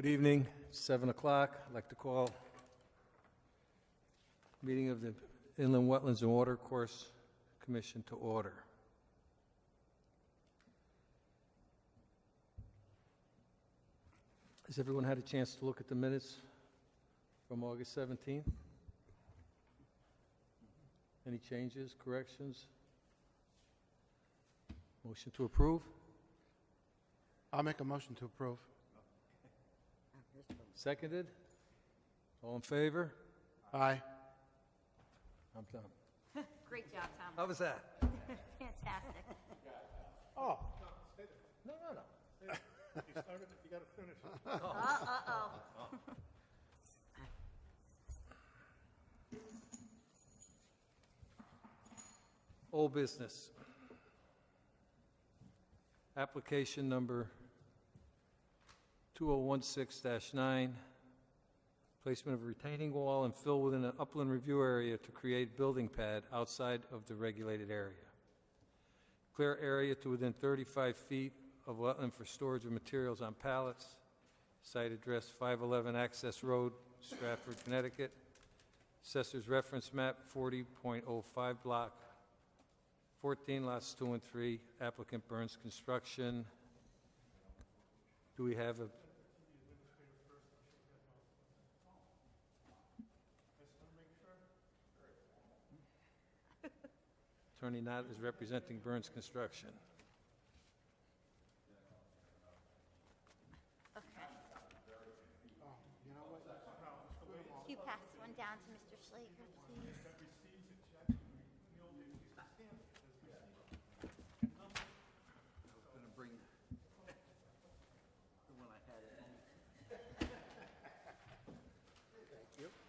Good evening, 7 o'clock. I'd like to call meeting of the Inland Wetlands and Watercourse Commission to order. Has everyone had a chance to look at the minutes from August 17th? Any changes, corrections? Motion to approve? I'll make a motion to approve. Seconded? All in favor? Aye. I'm done. Great job, Tom. How was that? Fantastic. Oh. No. You started it, you got to finish it. Uh-oh. Old business. Application number 2016-9, placement of a retaining wall and fill within an upland review area to create building pad outside of the regulated area. Clear area to within 35 feet of wetland for storage of materials on pallets. Site address 511 Access Road, Stratford, Connecticut. Assessor's reference map 40.05 block 14, lots 2 and 3. Applicant Burns Construction. Do we have a... Attorney Knott is representing Burns Construction. Okay. Can you pass one down to Mr. Schlager, please?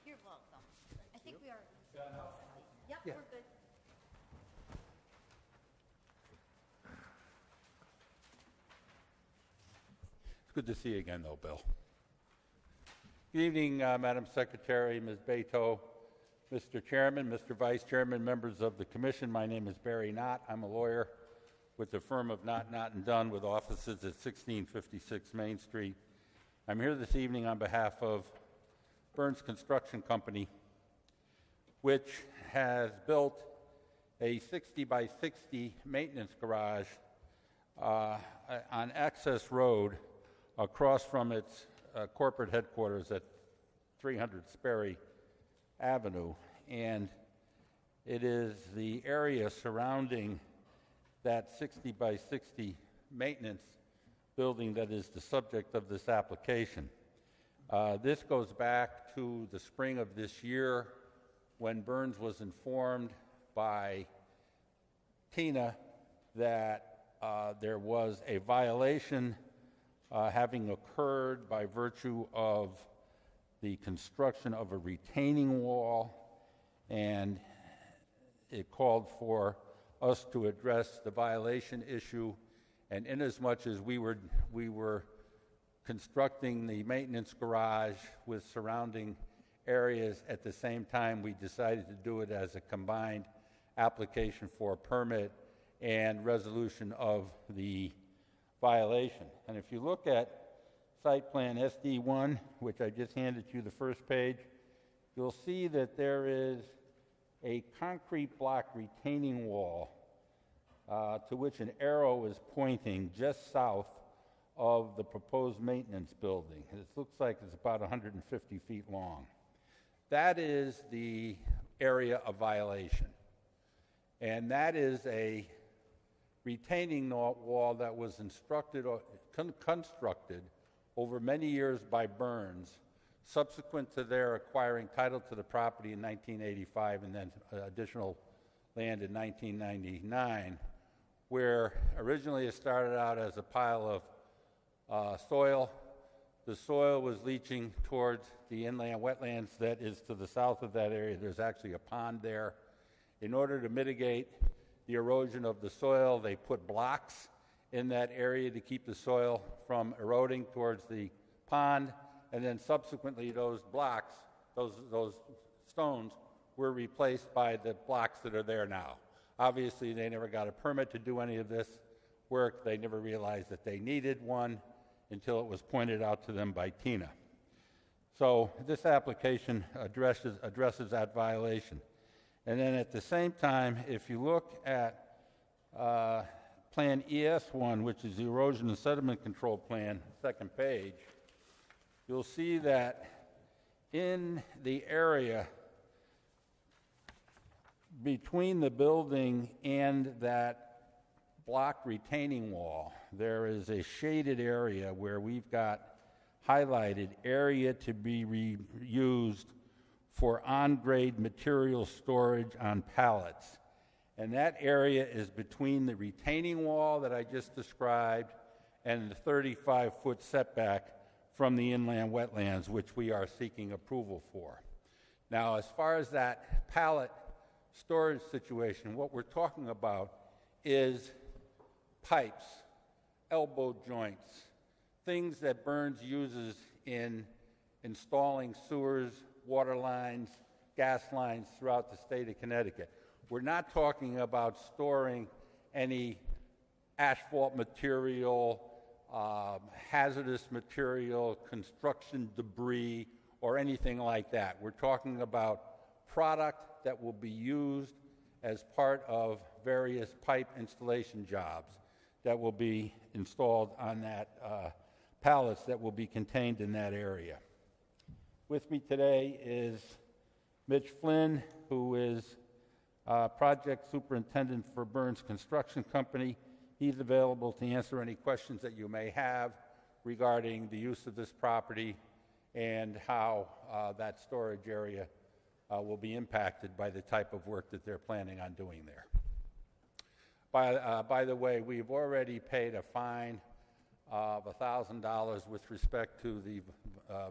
You're welcome. I think we are... Yep, Yeah. we're good. It's good to see you again, though, Bill. Good evening, Madam Secretary, Ms. Beto, Mr. Chairman, Mr. Vice Chairman, members of the Commission. My name is Barry Knott. I'm a lawyer with the firm of Knott & Dunn with offices at 1656 Main Street. I'm here this evening on behalf of Burns Construction Company, which has built a 60 by 60 maintenance garage on Access Road across from its corporate headquarters at 300 Sperry Avenue. And it is the area surrounding that 60 by 60 maintenance building that is the subject of this application. This goes back to the spring of this year when Burns was informed by Tina that there was a violation having occurred by virtue of the construction of a retaining wall, and it called for us to address the violation issue. And inasmuch as we were constructing the maintenance garage with surrounding areas at the same time, we decided to do it as a combined application for a permit and resolution of the violation. And if you look at site plan SD1, which I just handed you the first page, you'll see that there is a concrete block retaining wall to which an arrow is pointing just south of the proposed maintenance building. It looks like it's about 150 feet long. That is the area of violation. And that is a retaining wall that was constructed over many years by Burns, subsequent to their acquiring title to the property in 1985 and then additional land in 1999, where originally it started out as a pile of soil. The soil was leaching towards the inland wetlands that is to the south of that area. There's actually a pond there. In order to mitigate the erosion of the soil, they put blocks in that area to keep the soil from eroding towards the pond, and then subsequently those blocks, those stones, were replaced by the blocks that are there now. Obviously, they never got a permit to do any of this work. They never realized that they needed one, until it was pointed out to them by Tina. So this application addresses that violation. And then at the same time, if you look at Plan ES1, which is the Erosion and Sediment Control Plan, second page, you'll see that in the area between the building and that block retaining wall, there is a shaded area where we've got highlighted area to be reused for on-grade material storage on pallets. And that area is between the retaining wall that I just described and the 35-foot setback from the inland wetlands, which we are seeking approval for. Now, as far as that pallet storage situation, what we're talking about is pipes, elbow joints, things that Burns uses in installing sewers, water lines, gas lines throughout the state of Connecticut. We're not talking about storing any asphalt material, hazardous material, construction debris, or anything like that. We're talking about product that will be used as part of various pipe installation jobs that will be installed on that pallets that will be contained in that area. With me today is Mitch Flynn, who is Project Superintendent for Burns Construction Company. He's available to answer any questions that you may have regarding the use of this property and how that storage area will be impacted by the type of work that they're planning on doing there. By the way, we've already paid a fine of $1,000 with respect to the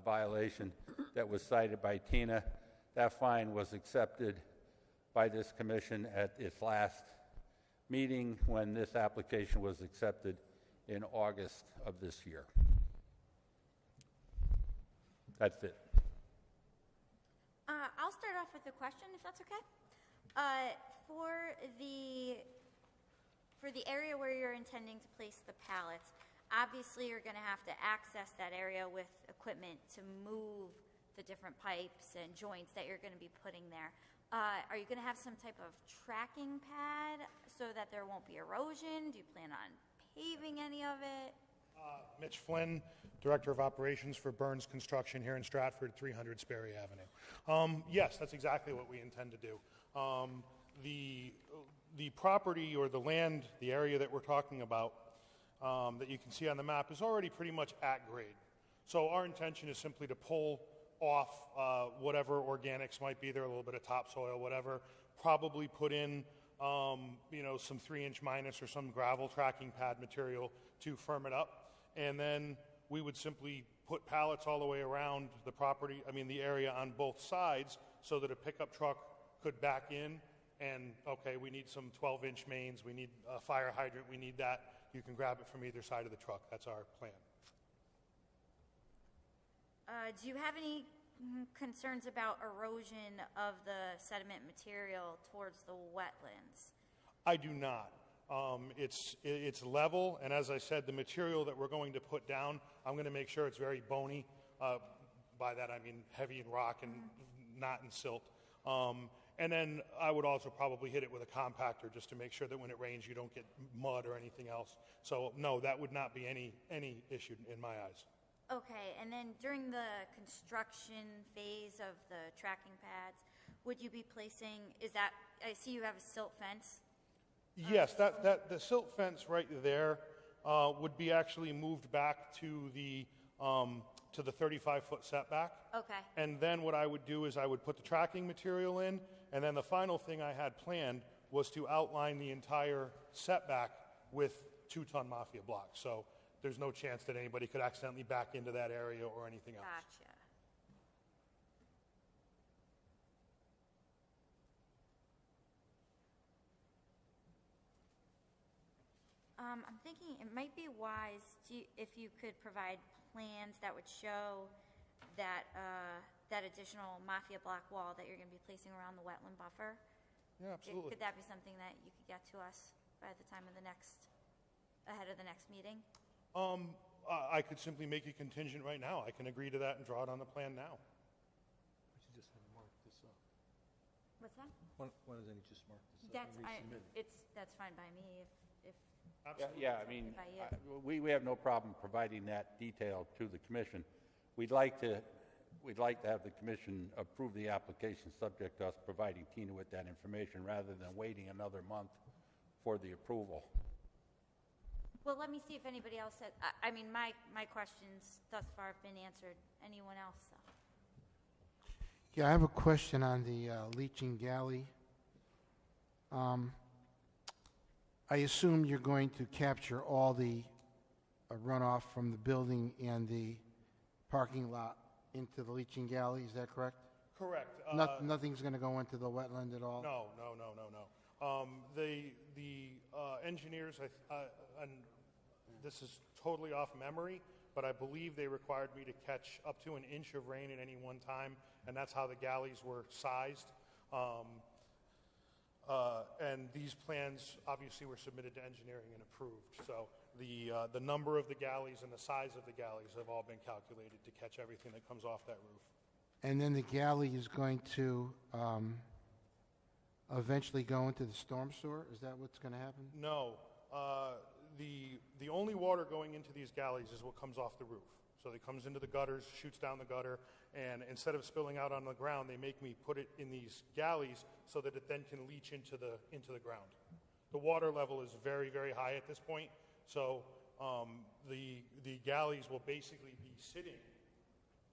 violation that was cited by Tina. That fine was accepted by this commission at its last meeting when this application was accepted in August of this year. That's it. I'll start off with a question, if that's okay. For the area where you're intending to place the pallets, obviously you're going to have to access that area with equipment to move the different pipes and joints that you're going to be putting there. Are you going to have some type of tracking pad so that there won't be erosion? Do you plan on paving any of it? Mitch Flynn, Director of Operations for Burns Construction here in Stratford, 300 Sperry Avenue. Yes, that's exactly what we intend to do. The property or the land, the area that we're talking about, that you can see on the map is already pretty much at grade. So our intention is simply to pull off whatever organics might be there, a little bit of topsoil, whatever, probably put in some 3-inch minus or some gravel tracking pad material to firm it up. And then we would simply put pallets all the way around the property, the area on both sides, so that a pickup truck could back in and, okay, we need some 12-inch mains, we need a fire hydrant, we need that. You can grab it from either side of the truck. That's our plan. Do you have any concerns about erosion of the sediment material towards the wetlands? I do not. It's level, and as I said, the material that we're going to put down, I'm going to make sure it's very bony. By that I mean heavy in rock and not in silt. And then I would also probably hit it with a compactor just to make sure that when it rains you don't get mud or anything else. So no, that would not be any issue in my eyes. Okay, and then during the construction phase of the tracking pads, would you be placing, I see you have a silt fence. Yes, the silt fence right there would be actually moved back to the 35-foot setback. Okay. And then what I would do is I would put the tracking material in, and then the final thing I had planned was to outline the entire setback with 2-ton Mafia blocks. So there's no chance that anybody could accidentally back into that area or anything else. Gotcha. I'm thinking it might be wise if you could provide plans that would show that that additional Mafia block wall that you're going to be placing around the wetland buffer. Yeah, absolutely. Could that be something that you could get to us by the time of ahead of the next meeting? I could simply make it contingent right now. I can agree to that and draw it on the plan now. We should just have mark this up. What's that? Why doesn't he just mark this up and resubmit it? That's fine by me if Absolutely. Yeah, I mean, By you. we have no problem providing that detail to the commission. We'd like to have the commission approve the application subject to us providing Tina with that information rather than waiting another month for the approval. Well, let me see if anybody else had, I mean, my questions thus far have been answered. Anyone else, though? Yeah, I have a question on the leaching galley. I assume you're going to capture all the runoff from the building and the parking lot into the leaching galley, is that correct? Correct. Nothing's going to go into the wetland at all? No. The engineers, and this is totally off memory, but I believe they required me to catch up to an inch of rain at any one time, and that's how the galleys were sized. And these plans obviously were submitted to engineering and approved. So the number of the galleys and the size of the galleys have all been calculated to catch everything that comes off that roof. And then the galley is going to eventually go into the storm sewer? Is that what's going to happen? No. The only water going into these galleys is what comes off the roof. So it comes into the gutters, shoots down the gutter, and instead of spilling out on the ground, they make me put it in these galleys so that it then can leach into the ground. The water level is very, very high at this point, so the galleys will basically be sitting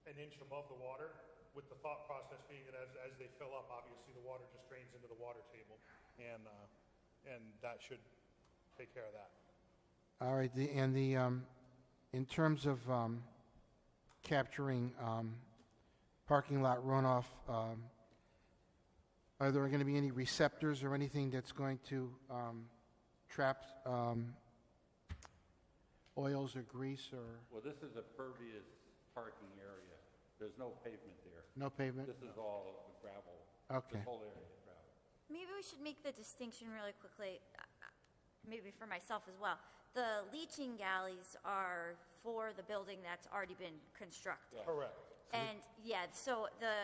an inch above the water, with the thought process being that as they fill up, obviously the water just drains into the water table, and that should take care of that. All right, in terms of capturing parking lot runoff, are there going to be any receptors or anything that's going to trap oils or grease or? Well, this is a pervious parking area. There's no pavement there. No pavement? This is all gravel. Okay. This whole area is gravel. Maybe we should make the distinction really quickly, maybe for myself as well. The leaching galleys are for the building that's already been constructed. Correct. And, yeah, so the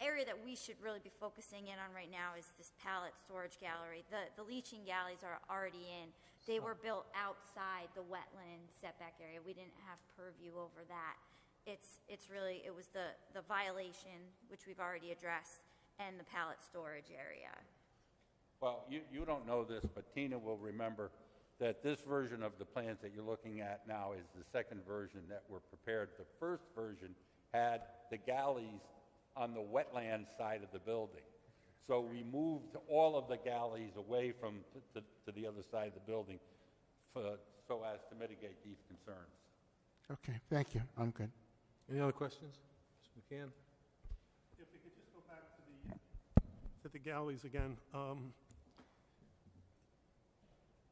area that we should really be focusing in on right now is this pallet storage gallery. The leaching galleys are already in. They were built outside the wetland setback area. We didn't have purview over that. It was the violation, which we've already addressed, and the pallet storage area. Well, you don't know this, but Tina will remember that this version of the plans that you're looking at now is the second version that were prepared. The first version had the galleys on the wetland side of the building. So we moved all of the galleys away from to the other side of the building so as to mitigate these concerns. Okay, thank you. I'm good. Any other questions? Mr. McCann? If we could just go back to the galleys again.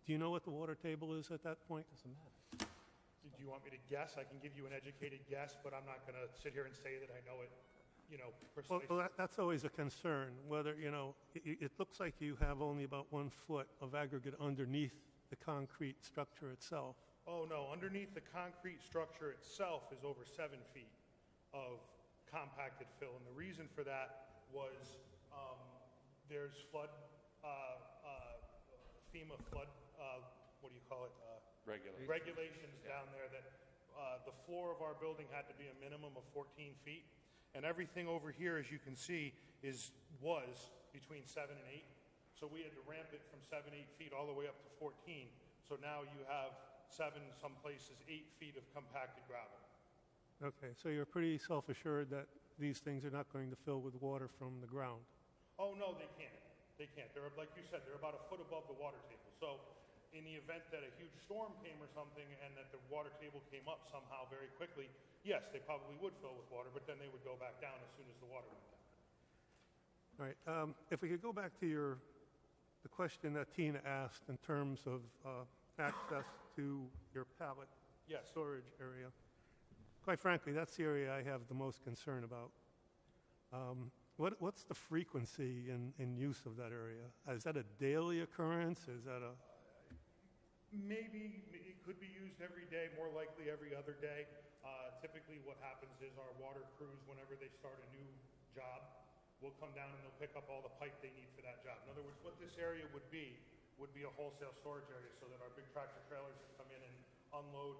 Do you know what the water table is at that point? Doesn't matter. Do you want me to guess? I can give you an educated guess, but I'm not going to sit here and say that I know it, precisely. Well, that's always a concern, whether, it looks like you have only about 1 foot of aggregate underneath the concrete structure itself. Oh, no. Underneath the concrete structure itself is over 7 feet of compacted fill. And the reason for that was there's flood, FEMA flood, regulations down there that the floor of our building had to be a minimum of 14 feet. And everything over here, as you can see, was between 7 and 8. So we had to ramp it from 7, 8 feet all the way up to 14. So now you have 7, some places 8 feet of compacted gravel. Okay, so you're pretty self-assured that these things are not going to fill with water from the ground? Oh, no, they can't. They can't. They're, like you said, they're about a foot above the water table. So in the event that a huge storm came or something and that the water table came up somehow very quickly, yes, they probably would fill with water, but then they would go back down as soon as the water went down. All right, if we could go back to the question that Tina asked in terms of access to your pallet Yes. storage area. Quite frankly, that's the area I have the most concern about. What's the frequency in use of that area? Is that a daily occurrence? Is that Maybe it could be used every day, more likely every other day. Typically what happens is our water crews, whenever they start a new job, will come down and they'll pick up all the pipe they need for that job. In other words, what this area would be a wholesale storage area so that our big tractor trailers can come in and unload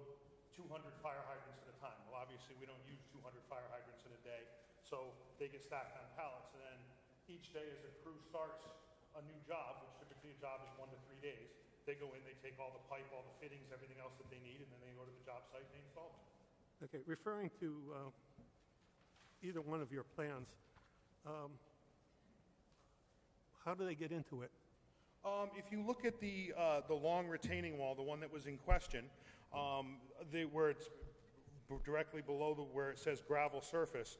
200 fire hydrants at a time. Well, obviously we don't use 200 fire hydrants in a day, so they get stacked on pallets, and then each day as a crew starts a new job, which typically a job is 1 to 3 days, they go in, they take all the pipe, all the fittings, everything else that they need, and then they go to the job site and they install it. Okay, referring to either one of your plans, how do they get into it? If you look at the long retaining wall, the one that was in question, where it's directly below where it says gravel surface,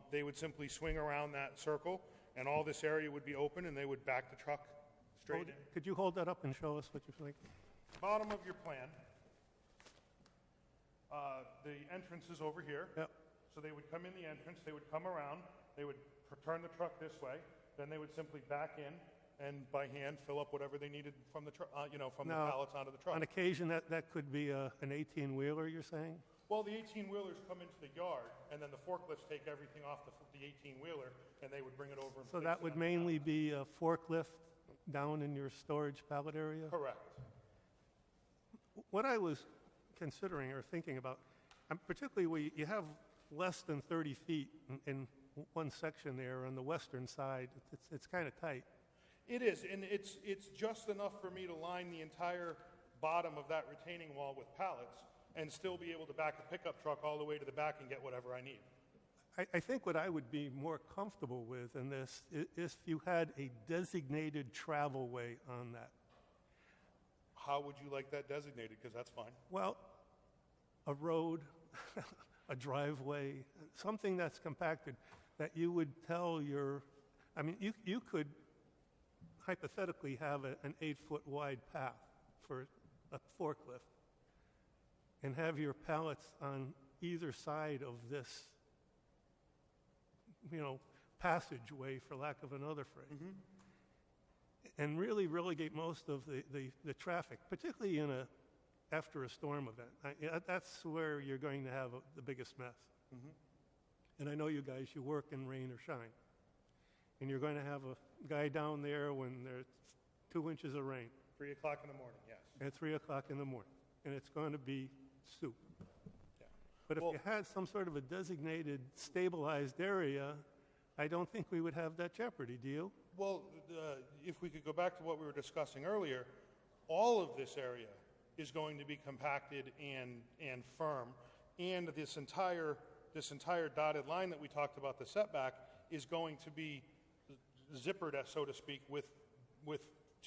they would simply swing around that circle, and all this area would be open, and they would back the truck straight in. Could you hold that up and show us what you're thinking? Bottom of your plan, the entrance is over here. Yep. So they would come in the entrance, they would come around, they would turn the truck this way, then they would simply back in and by hand fill up whatever they needed from the truck, from the Now, pallets onto the truck. On occasion, that could be an 18-wheeler, you're saying? Well, the 18-wheelers come into the yard, and then the forklifts take everything off the 18-wheeler, and they would bring it over and So place that it would on the mainly be a forklift down in your storage pallet area? pallet. Correct. What I was considering or thinking about, particularly where you have less than 30 feet in one section there on the western side, it's kind of tight. It is, and it's just enough for me to line the entire bottom of that retaining wall with pallets and still be able to back a pickup truck all the way to the back and get whatever I need. I think what I would be more comfortable with in this is if you had a designated travel way on that. How would you like that designated? Because that's fine. Well, a road, a driveway, something that's compacted that you would tell you could hypothetically have an 8-foot wide path for a forklift and have your pallets on either side of this, passageway, for lack of another phrase. And really relegate most of the traffic, particularly after a storm event. That's where you're going to have the biggest mess. And I know you guys, you work in rain or shine. And you're going to have a guy down there when there's 2 inches of rain. 3 o'clock in the morning, yes. At 3 o'clock in the morning. And it's going to be soup. Yeah. But if Well- you had some sort of a designated, stabilized area, I don't think we would have that jeopardy, do you? Well, if we could go back to what we were discussing earlier, all of this area is going to be compacted and firm, and this entire dotted line that we talked about, the setback, is going to be zippered, so to speak, with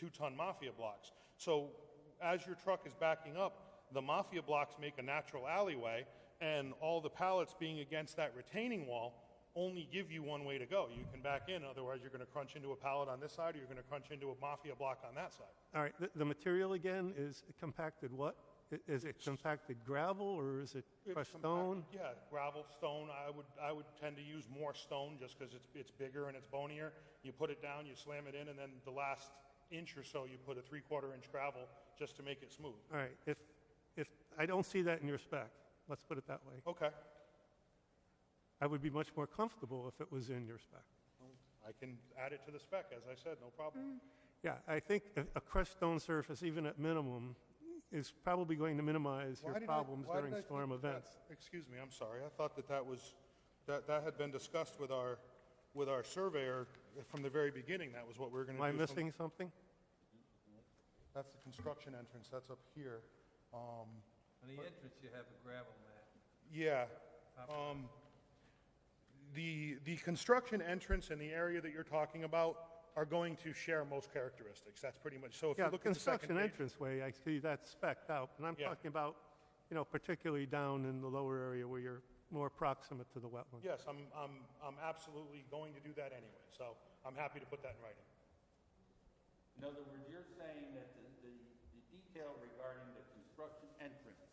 2-ton mafia blocks. So as your truck is backing up, the mafia blocks make a natural alleyway, and all the pallets being against that retaining wall only give you one way to go. You can back in, otherwise you're going to crunch into a pallet on this side, or you're going to crunch into a mafia block on that side. All right, the material again is compacted what? Is it compacted gravel or is it crushed stone? Yeah, gravel, stone. I would tend to use more stone just because it's bigger and it's bonier. You put it down, you slam it in, and then the last inch or so you put a 3/4 inch gravel just to make it smooth. All right, if I don't see that in your spec, let's put it that way. Okay. I would be much more comfortable if it was in your spec. I can add it to the spec, as I said, no problem. Yeah, I think a crushed stone surface, even at minimum, is probably going to minimize your problems why did during I storm think that- events. Excuse me, I'm sorry. I thought that had been discussed with our surveyor from the very beginning. That was what we were going to Am do. I missing something? That's the construction entrance. That's up here. On the entrance, you have a gravel mat. Yeah. The construction entrance and the area that you're talking about are going to share most characteristics. That's pretty much, so if you Yeah, the look at the second construction page. entranceway, I see that's spec'd out, and I'm Yeah. talking about, particularly down in the lower area where you're more proximate to the wetland. Yes, I'm absolutely going to do that anyway, so I'm happy to put that in writing. In other words, you're saying that the detail regarding the construction entrance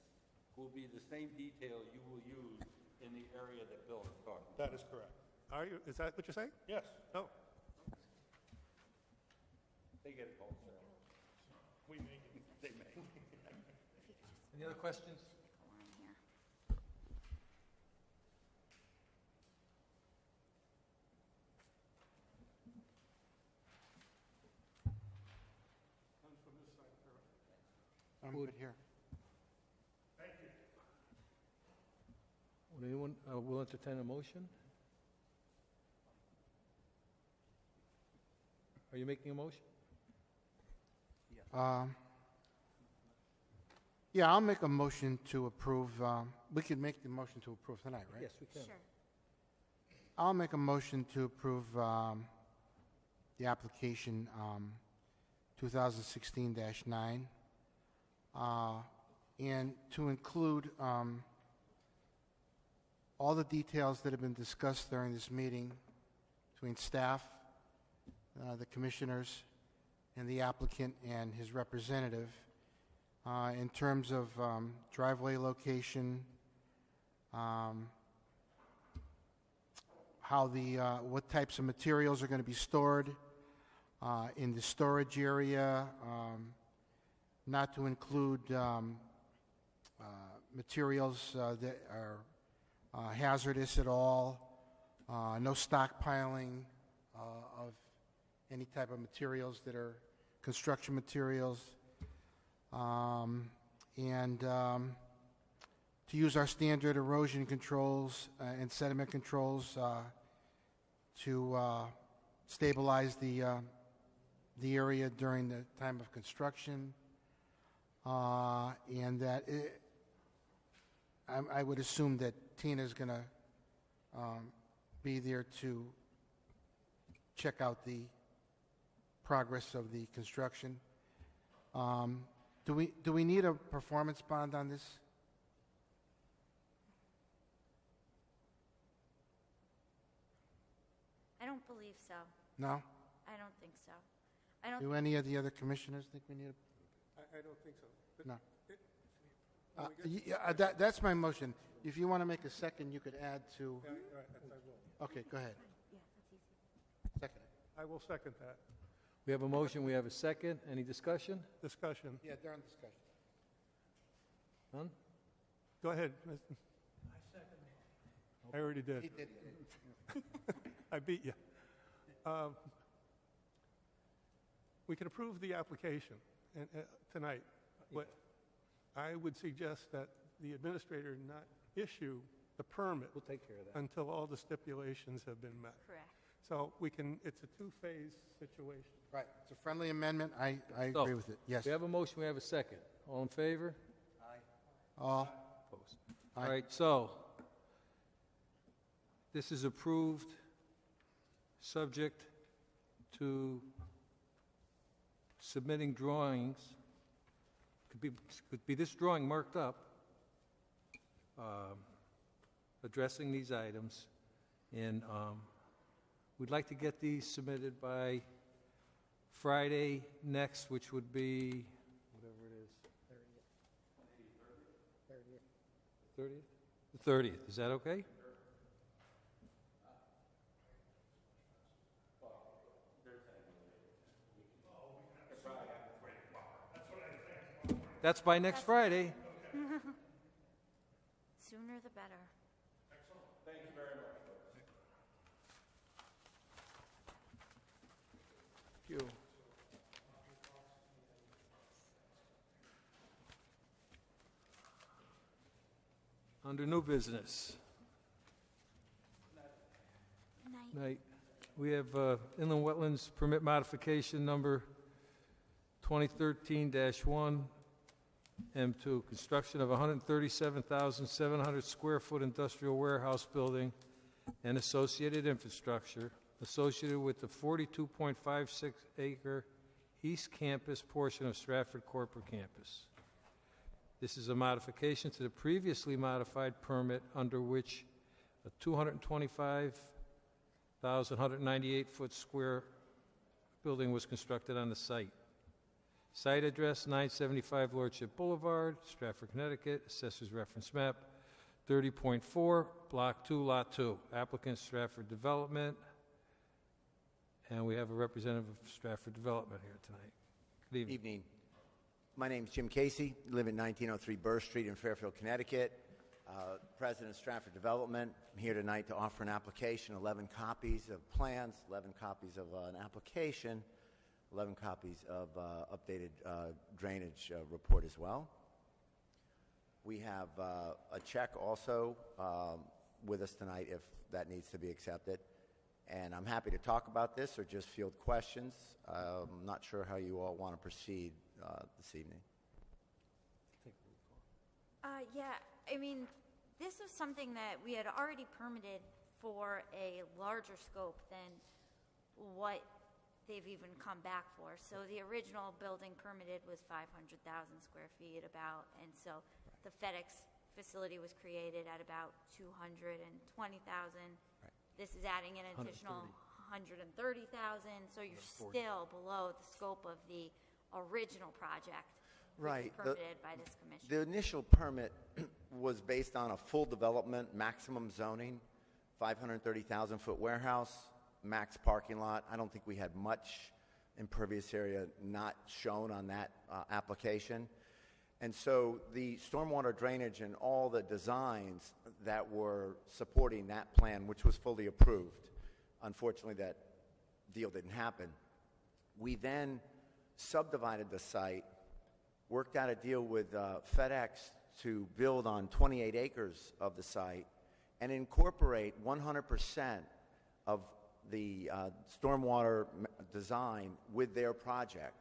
will be the same detail you will use in the area that Bill is talking about? That is correct. Are you, is that what you're saying? Yes, Oh, They get it wholesale. we may. They may. Any other questions? Go on here. I'm good here. Would anyone will entertain a motion? Are you making a motion? Yeah, I'll make a motion to approve. We could make the motion to approve tonight, right? Yes, we can. Sure. I'll make a motion to approve the application 2016-9, and to include all the details that have been discussed during this meeting between staff, the commissioners, and the applicant and his representative in terms of driveway location, how what types of materials are going to be stored in the storage area, not to include materials that are hazardous at all, no stockpiling of any type of materials that are construction materials, and to use our standard erosion controls and sediment controls to stabilize the area during the time of construction, and that I would assume that Tina's going to be there to check out the progress of the construction. Do we need a performance bond on this? I don't believe so. No? I don't think so. I don't. Do any of the other commissioners think we need a? I don't think so. But No. it- That's my motion. If you want to make a second, you could add to. yeah, right, I will. Okay, go ahead. Yeah, that's easy. Second. I will second that. We have a motion, we have a second. Any discussion? Discussion. Yeah, during discussion. None? Go ahead. I already did. He did. I beat you. We can approve the application tonight, but I would suggest that the administrator not issue the permit We'll take care of that. until all the stipulations have been met. Correct. So we can, it's a two-phase situation. Right, it's a friendly amendment. I So, agree with it. Yes. We have a motion, we have a second. All in favor? All. Opposed? Aye. All right, so this is approved, subject to submitting drawings. Could be this drawing marked up, addressing these items, and we'd like to get these submitted by Friday next, which would be, whatever it is. 30th? The 30th, is that okay? That's by next Friday. Sooner the better. Thank you. Under new business. Night. Night. We have inland wetlands permit modification number 2013-1, M2, construction of 137,700 square foot industrial warehouse building and associated infrastructure associated with the 42.56 acre East Campus portion of Stratford Corporate Campus. This is a modification to the previously modified permit under which a 225,198 foot square building was constructed on the site. Site address 975 Lordship Boulevard, Stratford, Connecticut, Assessor's Reference Map 30.4, Block 2, Lot 2. Applicant Stratford Development, and we have a representative of Stratford Development here tonight. Good evening. Evening. My name's Jim Casey, live at 1903 Burr Street in Fairfield, Connecticut. President of Stratford Development. I'm here tonight to offer an application, 11 copies of plans, 11 copies of an application, 11 copies of updated drainage report as well. We have a check also with us tonight if that needs to be accepted. And I'm happy to talk about this or just field questions. I'm not sure how you all want to proceed this evening. Yeah, I mean, this was something that we had already permitted for a larger scope than what they've even come back for. So the original building permitted was 500,000 square feet about, and so the FedEx facility was created at about 220,000. This is adding an additional 130,000, so you're still below the scope of the original project. Right. Permitted by this commission. The initial permit was based on a full development, maximum zoning, 530,000-foot warehouse, max parking lot. I don't think we had much impervious area not shown on that application. And so the stormwater drainage and all the designs that were supporting that plan, which was fully approved, unfortunately that deal didn't happen. We then subdivided the site, worked out a deal with FedEx to build on 28 acres of the site and incorporate 100% of the stormwater design with their project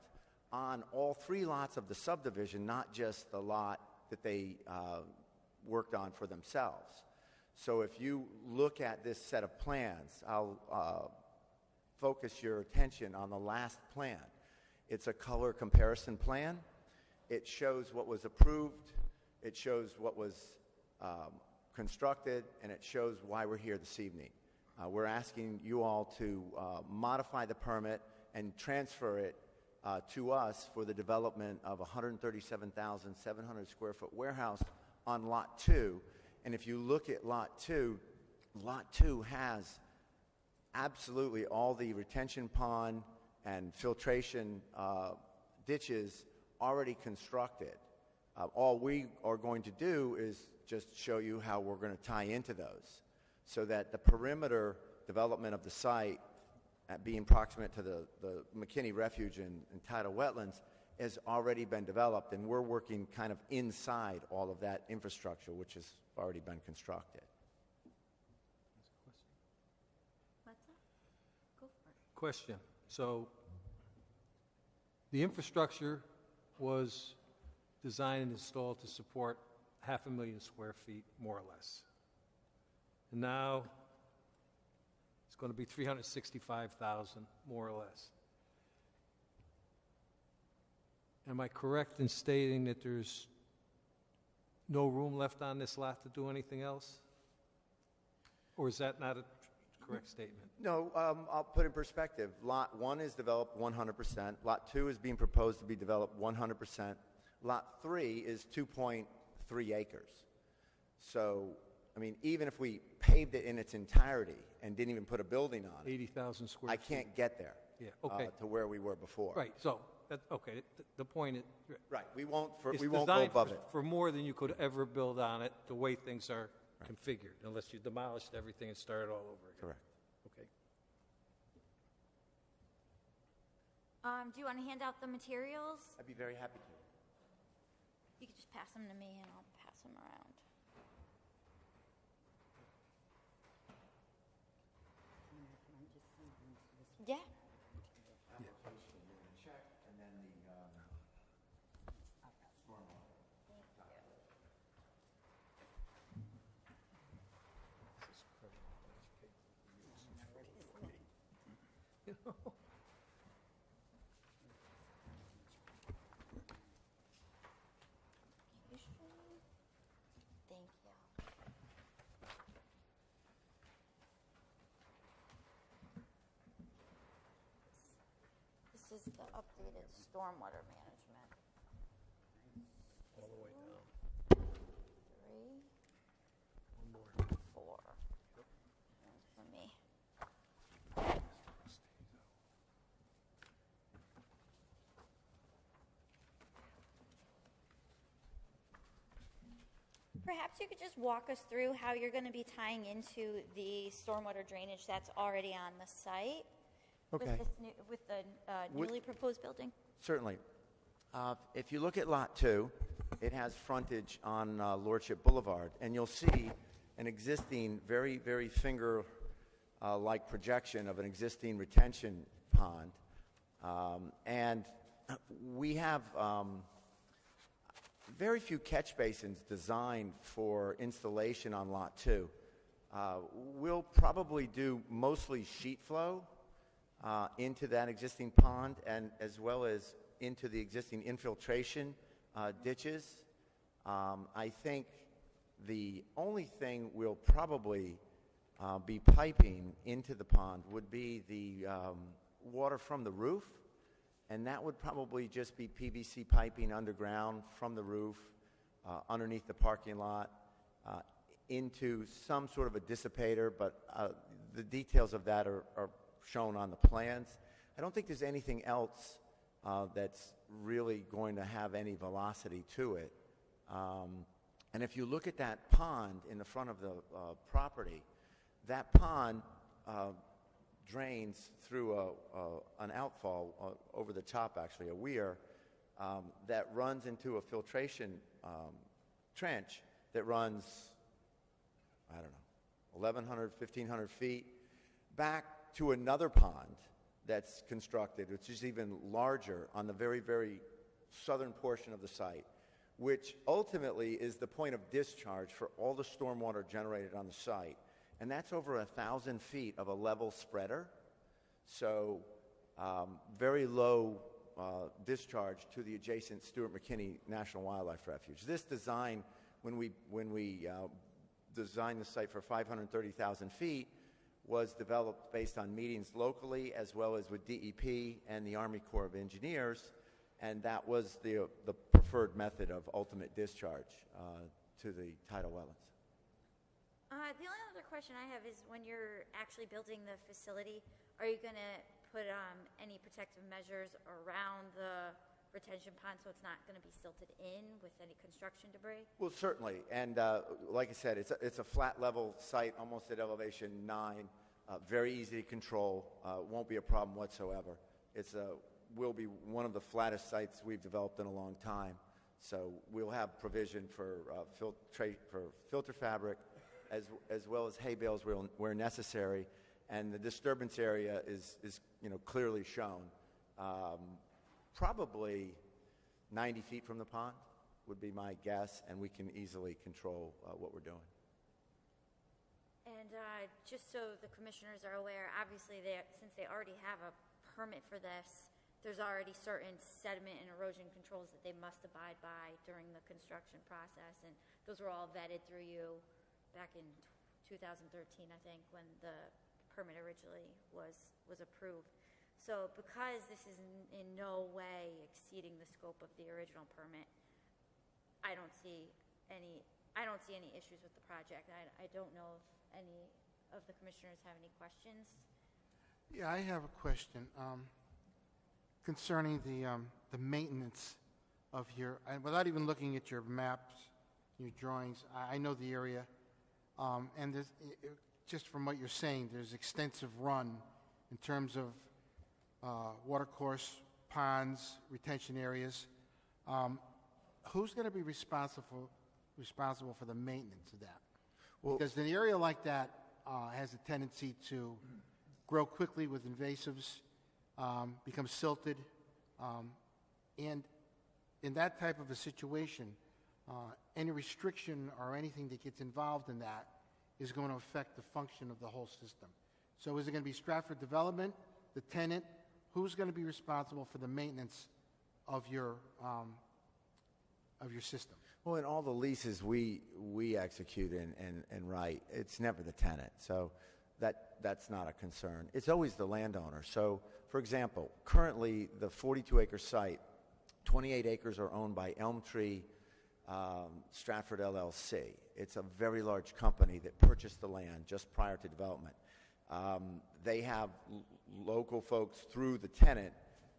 on all 3 lots of the subdivision, not just the lot that they worked on for themselves. So if you look at this set of plans, I'll focus your attention on the last plan. It's a color comparison plan. It shows what was approved, it shows what was constructed, and it shows why we're here this evening. We're asking you all to modify the permit and transfer it to us for the development of a 137,700 square foot warehouse on Lot 2. And if you look at Lot 2 has absolutely all the retention pond and filtration ditches already constructed. All we are going to do is just show you how we're going to tie into those so that the perimeter development of the site, being proximate to the McKinney Refuge and tidal wetlands, has already been developed, and we're working kind of inside all of that infrastructure, which has already been constructed. What's that? Go for it. Question. So the infrastructure was designed and installed to support 500,000 square feet, more or less. And now it's going to be 365,000, more or less. Am I correct in stating that there's no room left on this lot to do anything else? Or is that not a correct statement? No, I'll put it in perspective. Lot 1 is developed 100%. Lot 2 is being proposed to be developed 100%. Lot 3 is 2.3 acres. So, I mean, even if we paved it in its entirety and didn't even put a building on it, 80,000 square I feet. can't get there Okay. to where we were before. Right, so, okay, the point is, Right. We won't go it's above designed it. for more than you could ever build on it, the way things are configured, unless you demolished everything and started all over again. Correct. Okay. Do you want to hand out the materials? I'd be very happy to. You could just pass them to me and I'll pass them around. Yeah. Application, you're going to check, and then the stormwater. Thank you. This is the updated stormwater management. All the way down. 3, One more. 4. And for me. Perhaps you could just walk us through how you're going to be tying into the stormwater drainage that's already on the site Okay. with the newly proposed building? Certainly. If you look at Lot 2, it has frontage on Lordship Boulevard, and you'll see an existing, very, very finger-like projection of an existing retention pond. And we have very few catch basins designed for installation on Lot 2. We'll probably do mostly sheet flow into that existing pond, and as well as into the existing infiltration ditches. I think the only thing we'll probably be piping into the pond would be the water from the roof, and that would probably just be PVC piping underground from the roof, underneath the parking lot, into some sort of a dissipator, but the details of that are shown on the plans. I don't think there's anything else that's really going to have any velocity to it. And if you look at that pond in the front of the property, that pond drains through an outfall over the top, actually, a weir, that runs into a filtration trench that runs, I don't know, 1,100, 1,500 feet back to another pond that's constructed, which is even larger on the very, very southern portion of the site, which ultimately is the point of discharge for all the stormwater generated on the site. And that's over 1,000 feet of a level spreader. So very low discharge to the adjacent Stuart McKinney National Wildlife Refuge. This design, when we designed the site for 530,000 feet, was developed based on meetings locally as well as with DEP and the Army Corps of Engineers, and that was the preferred method of ultimate discharge to the tidal wetlands. The only other question I have is when you're actually building the facility, are you going to put any protective measures around the retention pond so it's not going to be silted in with any construction debris? Well, certainly, and like I said, it's a flat level site, almost at elevation 9, very easy to control, won't be a problem whatsoever. It's will be one of the flattest sites we've developed in a long time, so we'll have provision for filter fabric, as well as hay bales where necessary, and the disturbance area is clearly shown. Probably 90 feet from the pond would be my guess, and we can easily control what we're doing. And just so the commissioners are aware, obviously, since they already have a permit for this, there's already certain sediment and erosion controls that they must abide by during the construction process, and those were all vetted through you back in 2013, I think, when the permit originally was approved. So because this is in no way exceeding the scope of the original permit, I don't see any issues with the project. I don't know if any of the commissioners have any questions. Yeah, I have a question concerning the maintenance of your, without even looking at your maps, your drawings, I know the area, and there's, just from what you're saying, there's extensive run in terms of watercourse, ponds, retention areas. Who's going to be responsible for the maintenance of that? Well, because an area like that has a tendency to grow quickly with invasives, become silted, and in that type of a situation, any restriction or anything that gets involved in that is going to affect the function of the whole system. So is it going to be Stratford Development, the tenant? Who's going to be responsible for the maintenance of your system? Well, in all the leases we execute and write, it's never the tenant, so that's not a concern. It's always the landowner. So, for example, currently the 42-acre site, 28 acres are owned by Elm Tree Stratford LLC. It's a very large company that purchased the land just prior to development. They have local folks through the tenant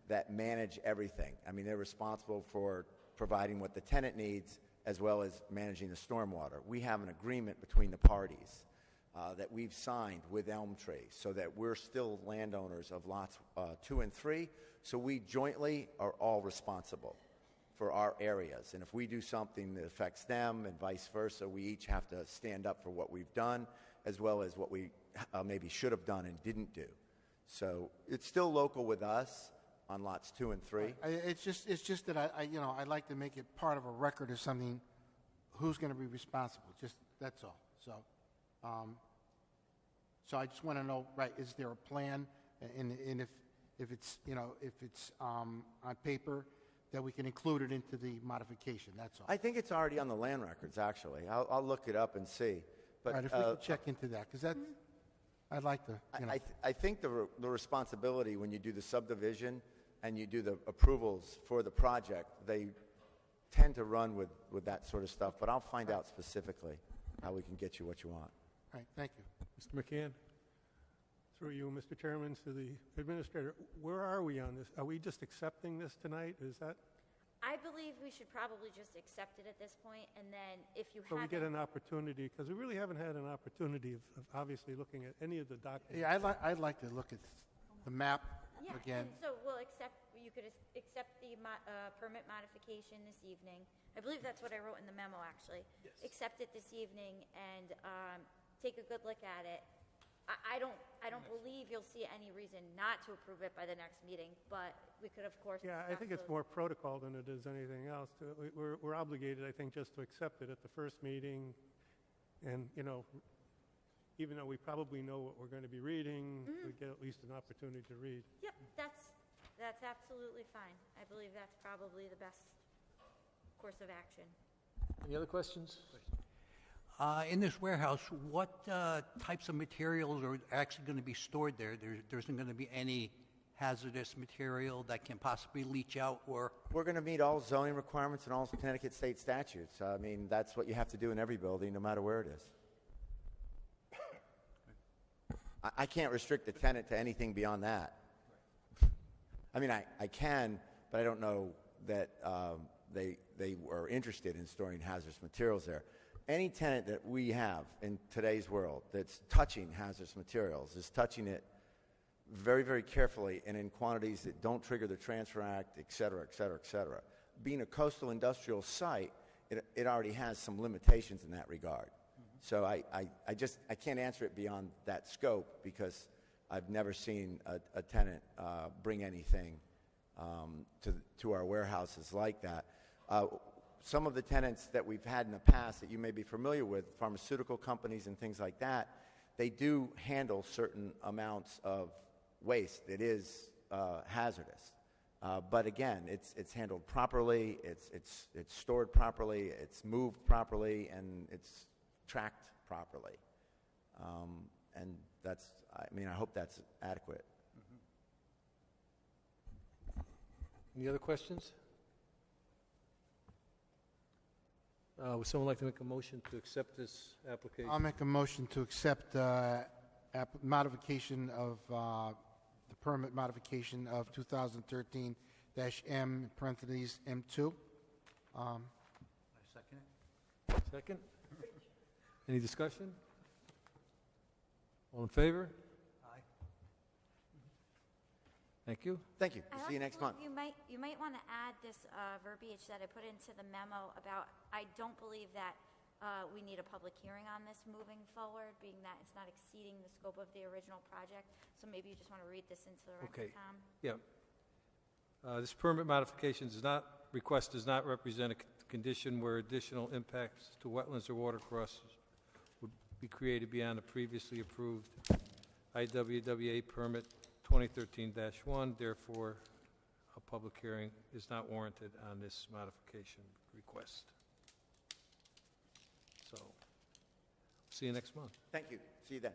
that manage everything. I mean, they're responsible for providing what the tenant needs, as well as managing the stormwater. We have an agreement between the parties that we've signed with Elm Tree so that we're still landowners of lots 2 and 3, so we jointly are all responsible for our areas. And if we do something that affects them and vice versa, we each have to stand up for what we've done as well as what we maybe should have done and didn't do. So it's still local with us on lots 2 and 3. It's just that I'd like to make it part of a record of something, who's going to be responsible, just, that's all. So I just want to know, right, is there a plan, and if it's, if it's on paper, that we can include it into the modification, that's all. I think it's already on the land records, actually. I'll look it up and see. But Right, if we could check into that, because that's, I'd like to, I think the responsibility when you do the subdivision and you do the approvals for the project, they tend to run with that sort of stuff. But I'll find out specifically how we can get you what you want. All right, thank you. Mr. McCann? Through you, Mr. Chairman, to the administrator, where are we on this? Are we just accepting this tonight? Is that, I believe we should probably just accept it at this point, and then if you so we get haven't, an opportunity, because we really haven't had an opportunity of obviously looking at any of the documents. Yeah, I'd like to look at the map yeah, again. and so we'll accept, you could accept the permit modification this evening. I believe that's what I wrote in the memo, actually. Yes. Accept it this evening and take a good look at it. I don't believe you'll see any reason not to approve it by the next meeting, but we could, of course. Yeah, I discuss think it's those. more protocol than it is anything else. We're obligated, I think, just to accept it at the first meeting. And, even though we probably know what we're going to be reading, we get at least an opportunity to read. Yep, that's absolutely fine. I believe that's probably the best course of action. Any other questions? In this warehouse, what types of materials are actually going to be stored there? There isn't going to be any hazardous material that can possibly leach out or... We're going to meet all zoning requirements and all Connecticut state statutes. I mean, that's what you have to do in every building, no matter where it is. I can't restrict the tenant to anything beyond that. I mean, I can, but I don't know that they were interested in storing hazardous materials there. Any tenant that we have in today's world that's touching hazardous materials is touching it very, very carefully and in quantities that don't trigger the Transfer Act, et cetera, et cetera, et cetera. Being a coastal industrial site, it already has some limitations in that regard. So I can't answer it beyond that scope because I've never seen a tenant bring anything to our warehouses like that. Some of the tenants that we've had in the past that you may be familiar with, pharmaceutical companies and things like that, they do handle certain amounts of waste that is hazardous. But again, it's handled properly, it's stored properly, it's moved properly, and it's tracked properly. And that's, I hope that's adequate. Any other questions? Would someone like to make a motion to accept this application? I'll make a motion to accept modification of the permit modification of 2013-M, parentheses, M2. I second it. Second? Any discussion? All in favor? Aye. Thank you. Thank you. I See you also next month. believe You might want to add this verbiage that I put into the memo about, I don't believe that we need a public hearing on this moving forward, being that it's not exceeding the scope of the original project. So maybe you just want to read this into the record, Okay. Tom. Yeah. This permit modification request does not represent a condition where additional impacts to wetlands or water crosses would be created beyond the previously approved IWWA permit 2013-1. Therefore, a public hearing is not warranted on this modification request. So, see you next month. Thank you. See you then.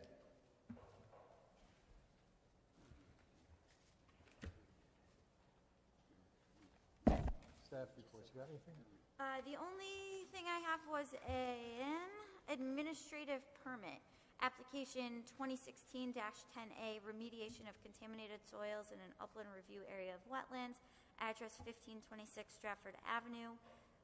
Staff reports, you got anything? The only thing I have was an administrative permit, application 2016-10A, remediation of contaminated soils in an upland review area of wetlands, address 1526 Stratford Avenue.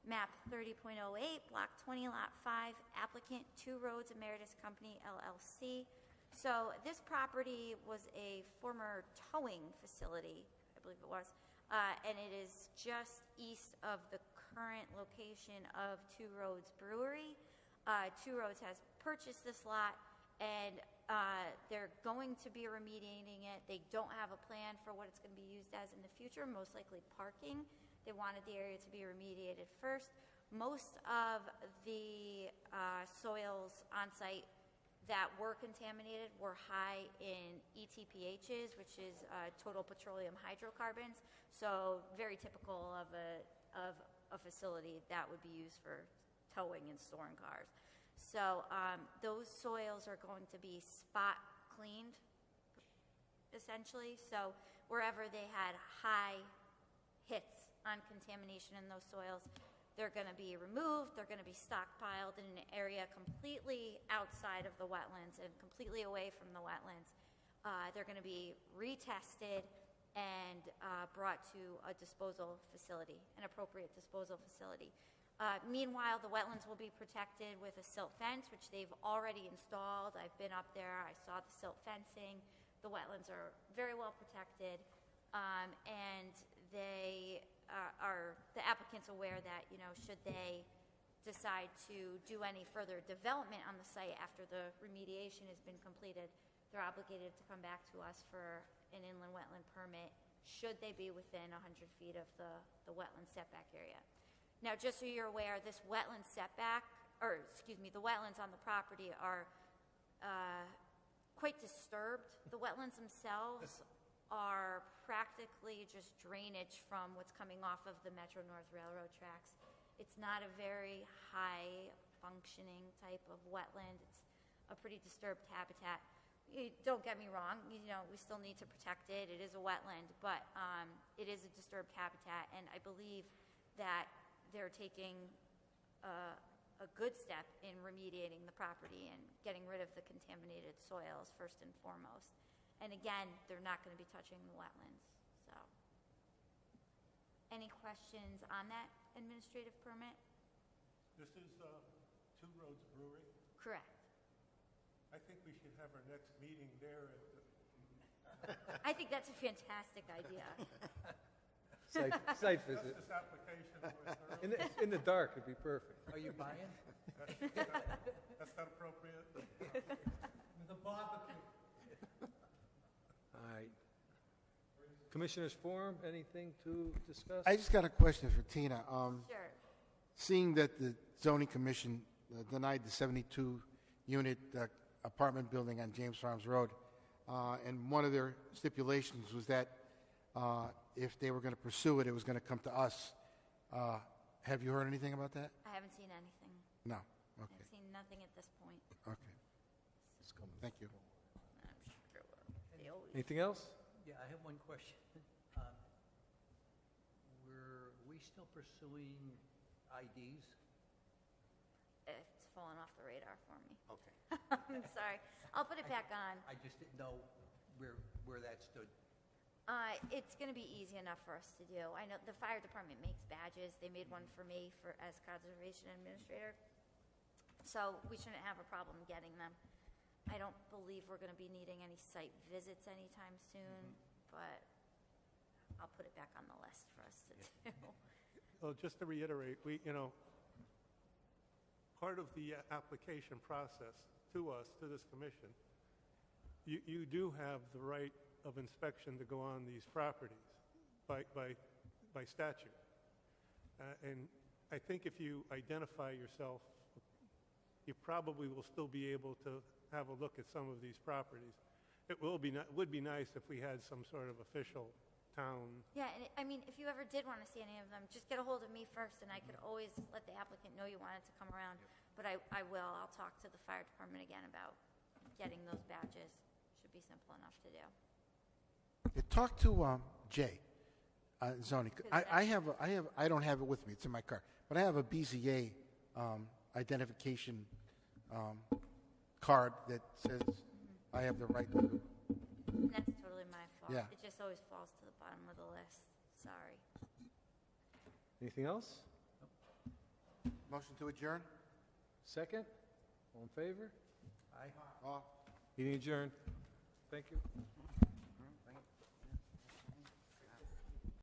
map 30.08, block 20, lot 5, applicant Two Roads Emeritus Company, LLC. So this property was a former towing facility, I believe it was, and it is just east of the current location of Two Roads Brewery. Two Roads has purchased this lot, and they're going to be remediating it. They don't have a plan for what it's going to be used as in the future, most likely parking. They wanted the area to be remediated first. Most of the soils on site that were contaminated were high in ETPHs, which is total petroleum hydrocarbons. So very typical of a facility that would be used for towing and storing cars. So those soils are going to be spot cleaned, essentially. So wherever they had high hits on contamination in those soils, they're going to be removed, they're going to be stockpiled in an area completely outside of the wetlands and completely away from the wetlands. They're going to be retested and brought to a disposal facility, an appropriate disposal facility. Meanwhile, the wetlands will be protected with a silt fence, which they've already installed. I've been up there, I saw the silt fencing. The wetlands are very well protected, and the applicant's aware that, you know, should they decide to do any further development on the site after the remediation has been completed, they're obligated to come back to us for an inland wetland permit, should they be within 100 feet of the wetland setback area. Now, just so you're aware, this wetland setback, or excuse me, the wetlands on the property are quite disturbed. The wetlands themselves are practically just drainage from what's coming off of the Metro North Railroad tracks. It's not a very high functioning type of wetland. It's a pretty disturbed habitat. Don't get me wrong, you know, we still need to protect it. It is a wetland, but it is a disturbed habitat, and I believe that they're taking a good step in remediating the property and getting rid of the contaminated soils first and foremost. And again, they're not going to be touching the wetlands. So, any questions on that administrative permit? This is Two Roads Brewery. Correct. I think we should have our next meeting there at the I think that's a fantastic idea. Site visit. This application was In the dark, it'd be perfect. Are you buying? that's not appropriate. With a barbecue. All right. Commissioners Forum, anything to discuss? I just got a question for Tina. Sure. Seeing that the zoning commission denied the 72-unit apartment building on James Farms Road, and one of their stipulations was that if they were going to pursue it, it was going to come to us. Have you heard anything about that? I haven't seen anything. No. Okay. I've seen nothing at this point. Okay. Thank you. I'm sure they always. Anything else? Yeah, I have one question. Were we still pursuing IDs? It's fallen off the radar for me. Okay. I'm sorry. I'll put it back on. I just didn't know where that stood. It's going to be easy enough for us to do. I know the fire department makes badges. They made one for me as conservation administrator. So we shouldn't have a problem getting them. I don't believe we're going to be needing any site visits anytime soon, but I'll put it back on the list for us to do. Well, just to reiterate, part of the application process to this commission, you do have the right of inspection to go on these properties by statute. And I think if you identify yourself, you probably will still be able to have a look at some of these properties. It would be nice if we had some sort of official town. Yeah, and I mean, if you ever did want to see any of them, just get a hold of me first, and I could always let the applicant know you wanted to come around. But I will. I'll talk to the fire department again about getting those badges. Should be simple enough to do. Talk to Jay, zoning. I don't have it with me. It's in my car, but I have a BZA identification card that says I have the right to. And that's totally my fault. Yeah. It just always falls to the bottom of the list. Sorry. Anything else? Motion to adjourn? Second? All in favor? Aye. Meeting adjourned. Thank you.